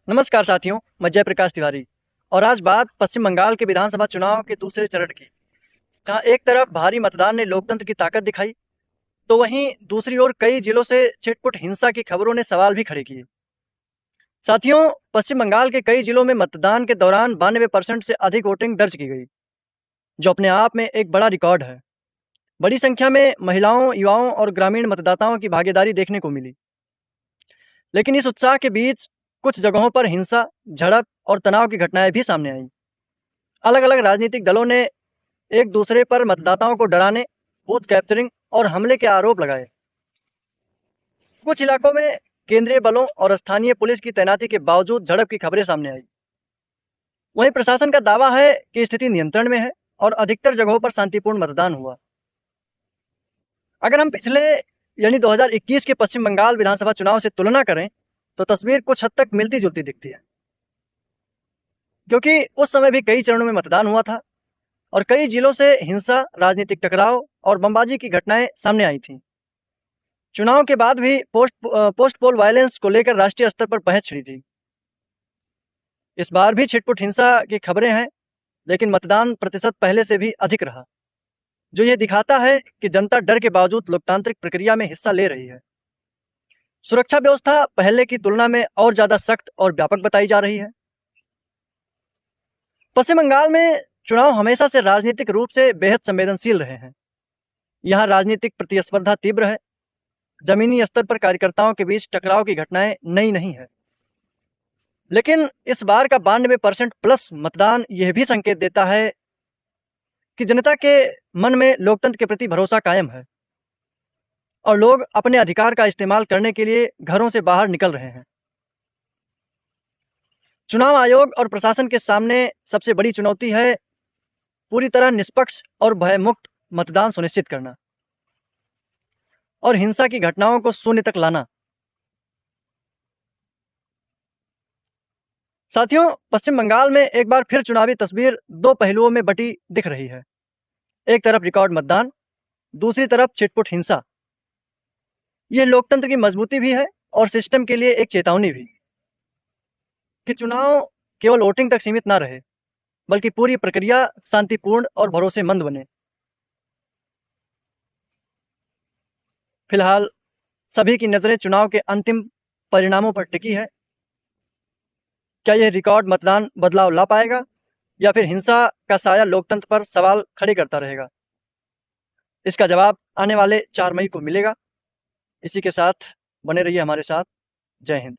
नमस्कार साथियों, मैं जयप्रकाश तिवारी। और आज बात पश्चिम बंगाल के विधानसभा चुनाव के दूसरे चरण की, जहां एक तरफ भारी मतदान ने लोकतंत्र की ताकत दिखाई, तो वहीं दूसरी ओर कई जिलों से छिटपुट हिंसा की खबरों ने सवाल भी खड़े किए। साथियों, पश्चिम बंगाल के कई जिलों में मतदान के दौरान 92% से अधिक वोटिंग दर्ज की गई, जो अपने आप में एक बड़ा रिकॉर्ड है। बड़ी संख्या में महिलाओं, युवाओं और ग्रामीण मतदाताओं की भागीदारी देखने को मिली। लेकिन इस उत्साह के बीच कुछ जगहों पर हिंसा, झड़प और तनाव की घटनाएं भी सामने आईं। अलग-अलग राजनीतिक दलों ने एक दूसरे पर मतदाताओं को डराने, बूथ कैप्चरिंग और हमले के आरोप लगाए। कुछ इलाकों में केंद्रीय बलों और स्थानीय पुलिस की तैनाती के बावजूद झड़प की खबरें सामने आई। वहीं प्रशासन का दावा है कि स्थिति नियंत्रण में है और अधिकतर जगहों पर शांतिपूर्ण मतदान हुआ। अगर हम पिछले यानी 2021 के पश्चिम बंगाल विधानसभा चुनाव से तुलना करें, तो तस्वीर कुछ हद तक मिलती-जुलती दिखती है, क्योंकि उस समय भी कई चरणों में मतदान हुआ था और कई जिलों से हिंसा, राजनीतिक टकराव और बमबाजी की घटनाएं सामने आई थीं। चुनाव के बाद भी पोस्ट पोल वायलेंस को लेकर राष्ट्रीय स्तर पर बहस छिड़ी थी। इस बार भी छिटपुट हिंसा की खबरें हैं, लेकिन मतदान प्रतिशत पहले से भी अधिक रहा, जो ये दिखाता है कि जनता डर के बावजूद लोकतांत्रिक प्रक्रिया में हिस्सा ले रही है। सुरक्षा व्यवस्था पहले की तुलना में और ज्यादा सख्त और व्यापक बताई जा रही है। पश्चिम बंगाल में चुनाव हमेशा से राजनीतिक रूप से बेहद संवेदनशील रहे हैं। यहाँ राजनीतिक प्रतिस्पर्धा तीव्र है। जमीनी स्तर पर कार्यकर्ताओं के बीच टकराव की घटनाएं नई नहीं है। लेकिन इस बार का 92% प्लस मतदान यह भी संकेत देता है कि जनता के मन में लोकतंत्र के प्रति भरोसा कायम है और लोग अपने अधिकार का इस्तेमाल करने के लिए घरों से बाहर निकल रहे हैं। चुनाव आयोग और प्रशासन के सामने सबसे बड़ी चुनौती है पूरी तरह निष्पक्ष और भयमुक्त मतदान सुनिश्चित करना और हिंसा की घटनाओं को शून्य तक लाना। साथियों, पश्चिम बंगाल में एक बार फिर चुनावी तस्वीर दो पहलुओं में बटी दिख रही है। एक तरफ रिकॉर्ड मतदान, दूसरी तरफ छिटपुट हिंसा। यह लोकतंत्र की मजबूती भी है और सिस्टम के लिए एक चेतावनी भी कि चुनाव केवल वोटिंग तक सीमित ना रहे, बल्कि पूरी प्रक्रिया शांतिपूर्ण और भरोसेमंद बने। फिलहाल सभी की नजरें चुनाव के अंतिम परिणामों पर टिकी है। क्या यह रिकॉर्ड मतदान बदलाव ला पाएगा या फिर हिंसा का साया लोकतंत्र पर सवाल खड़े करता रहेगा? इसका जवाब आने वाले 4 मई को मिलेगा। इसी के साथ बने रहिए हमारे साथ। जय हिंद।